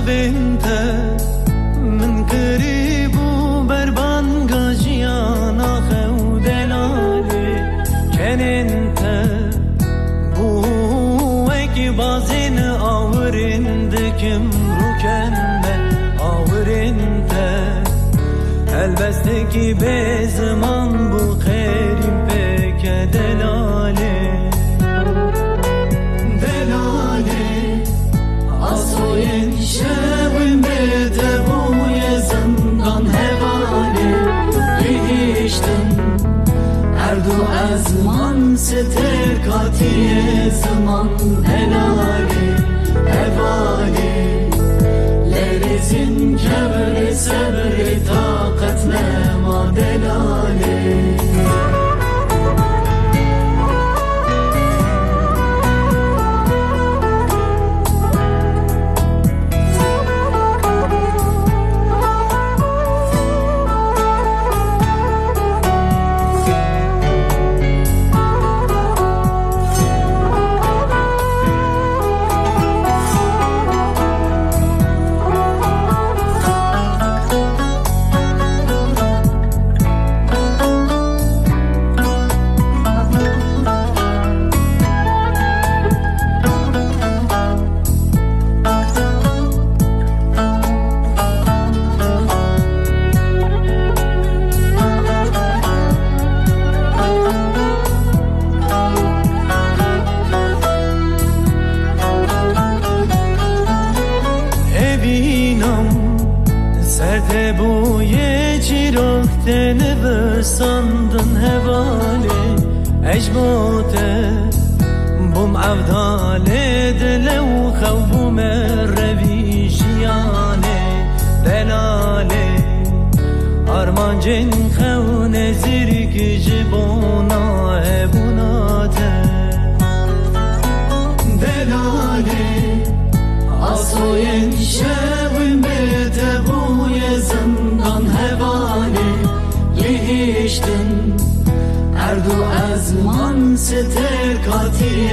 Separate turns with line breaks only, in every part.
بنت من قريب وبربان قاجيانا خو دلالي كان انت بوكي بازين آورندكم ركنه آورنت البستكي بزمان بو خيرين بك دلالي دلالي عصاين شوين بتبوي زندان هوالي بهشتن اردو ازمان ستركاتي زمان هلالي هوالي لرزين كبر صبر طاقتنا ما دلالي sandın hevali ecmote bum avdale delew khawbu merrevi jiyane delale armancin khawne zirik jibona ebunate delale asoyen şevin betebuye zindan hevali لهشتن اردو ازمان ستر کاتی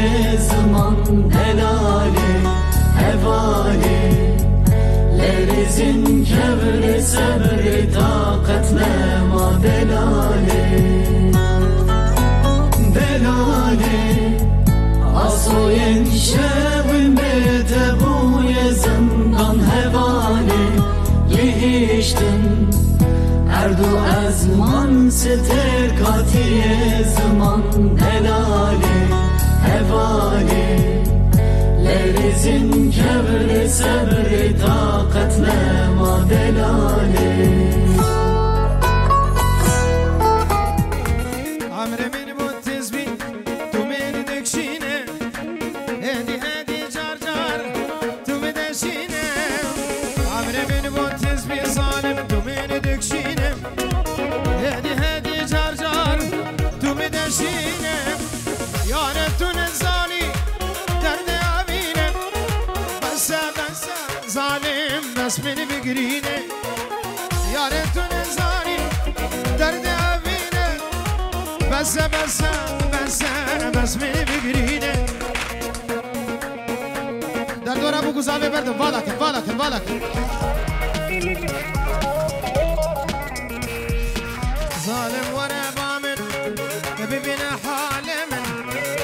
زمان هلالی هوالی لرزین کبر صبر طاقت نما دلالی دلالی آسوین شوین بتبوی زندان هوالی لهشتن اردو ازمان ستر کاتی زمان هلالی هوالی لرزین کبر صبر طاقت نما دلالی
عمر من متزبي تو من دكشينه هدي هدي جار جار تو بدشينه عمر من متزبي ظالم تو من دكشينه هدي هدي جار جار تو بدشينه يا نتون الزالي درد عمينه بس ظالم بس من بقرينه يا نتون الزالي درد عمينه بس من بقرينه در دور ابو گزاوه بردم والا کن ظالم ورا بامن ببينا حال من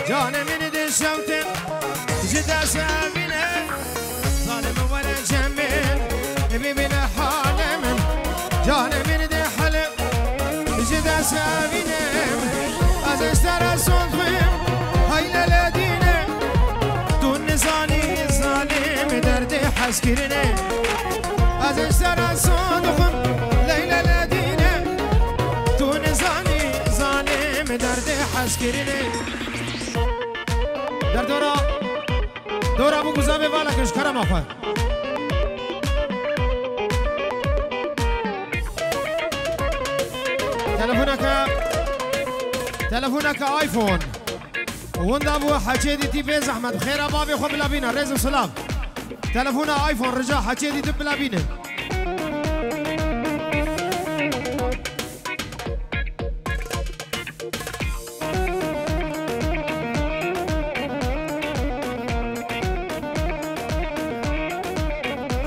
جان من دشوت جدا سامنا ظالم ورا جنبن ببينا حال من جان من دحل جدا سامنا از اشترى صدقهم هيلا لدينا دون ظالم درد حسكرنا از اشترى صدقهم ليلى لدينا دون ظالم درد حسكرنا در دورا ابو گزاوه والا کش کرم آخر تلفونك ايفون وند ابو حجيدي تي بيز احمد بخير بابي خو بلابينا رزق سلام تلفون ايفون رجع حجيدي دب بلابينا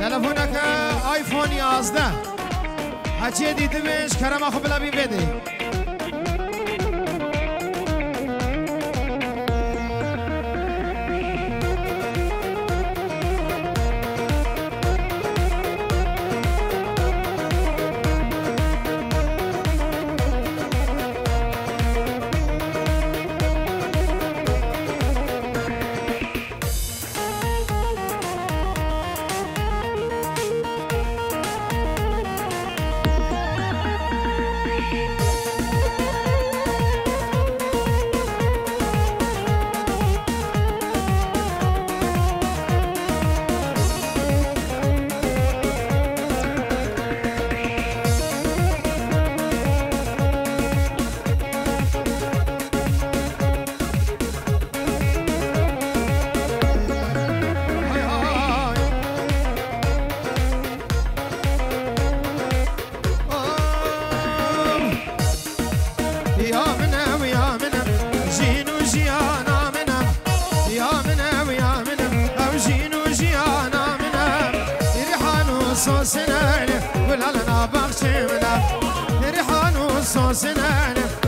تلفون آیفون 11 هچی دیدمش کرم آخو بلا بی بده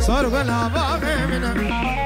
صار ولا باغي منها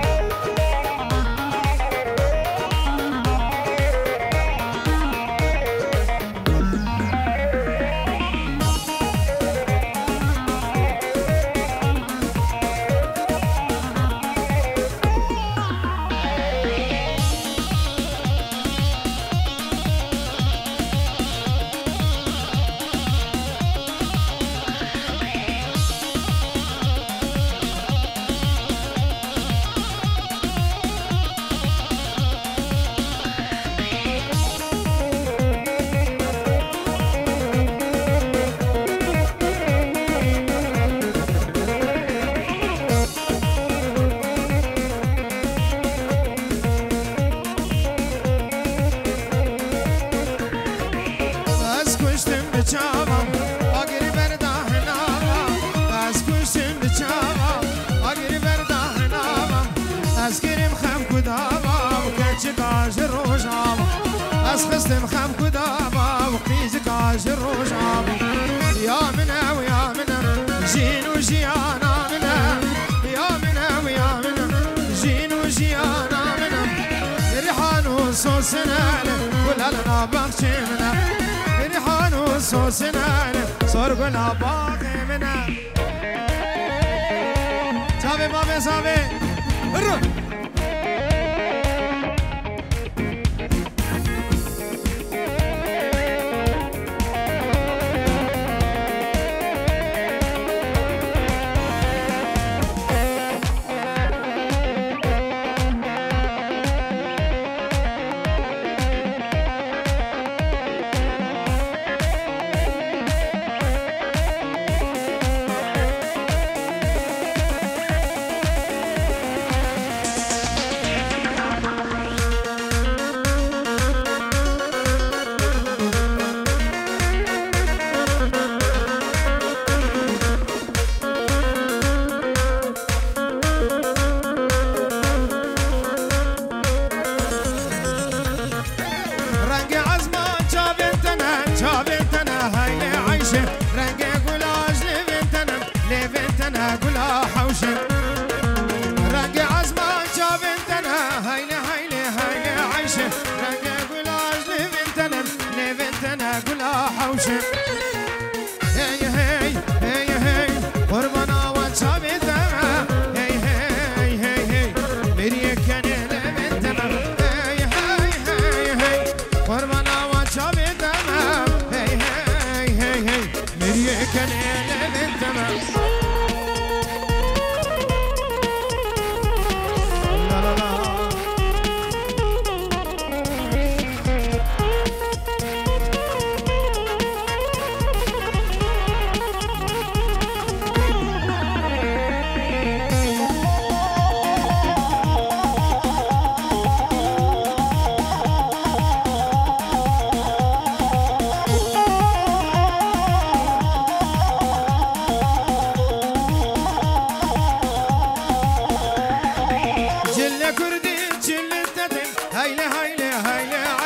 خستم خم كدابا وقتيزك عاشر وشعب يا منا ويا منا جين وجيانا منا يا منا ويا منا جين وجيانا منا ريحان وصوصنا ولا لنا باغشي منا ريحان وصوصنا صار قلنا باغي منا صافي بابي صافي الروح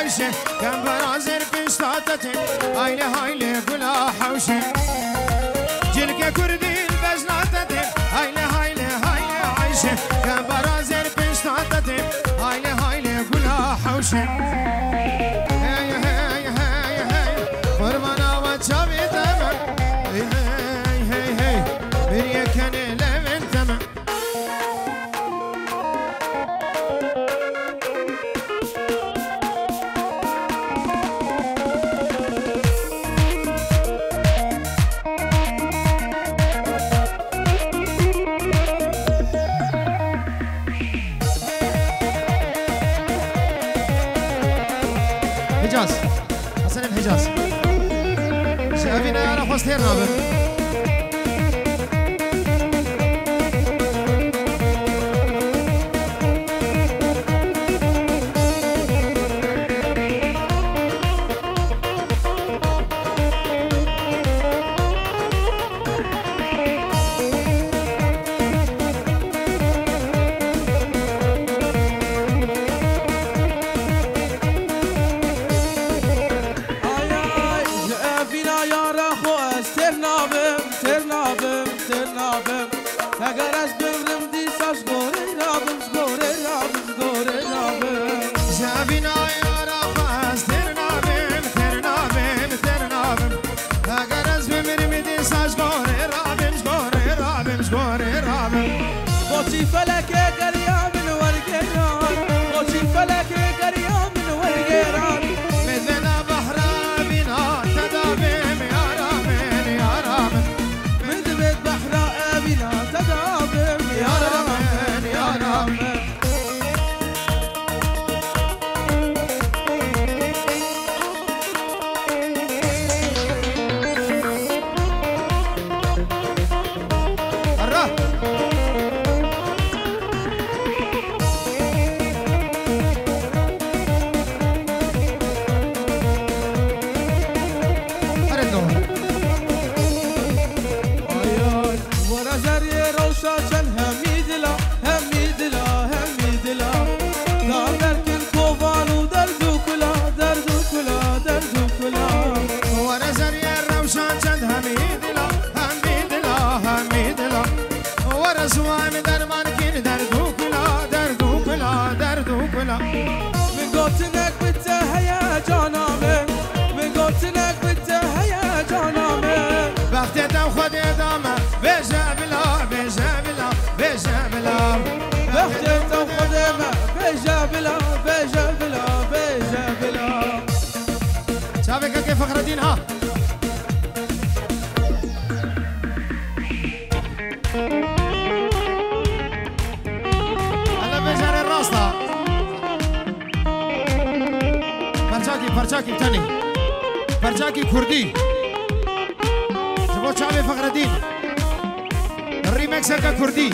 عايشة كم برازر بشتاتتي هايلي هايلي قلا حوشة جلك كردي البجناتتي هايلي هايلي هايلي عايشة كم برازر بشتاتتي هايلي هايلي قلا حوشة هاي هاي هاي هاي فرمانا وتشابي تمام هاي هاي هاي بريا كان لمن تمام حجاز حسن الحجاز شافينا يا رخص تير نابر فخر الدين ها هلا بجار الراسطة برجاكي بتاني برجاكي كردي جبوت شعبي فخر الدين الريمكس هكا كردي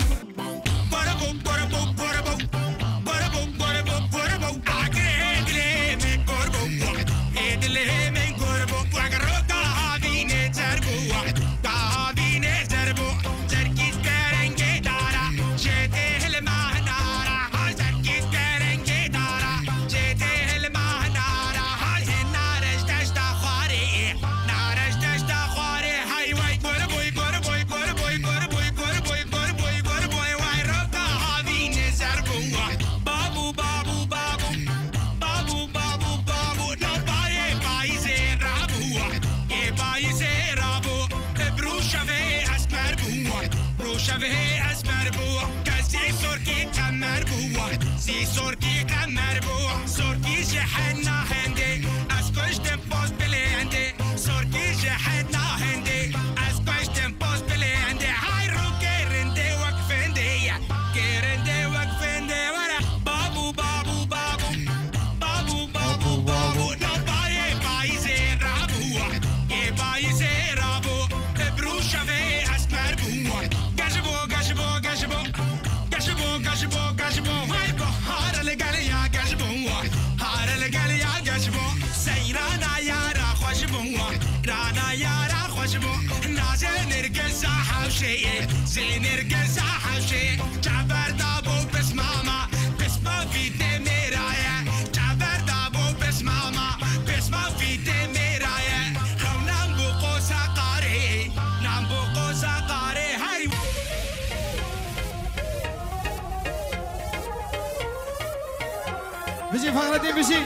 فقرتي بشي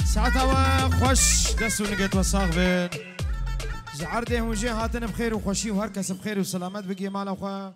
ساعتها خوش دستو نقت وساق بين جعرده وجه هاتن بخير وخوشي وهركس بخير وسلامات بقي مال اخوه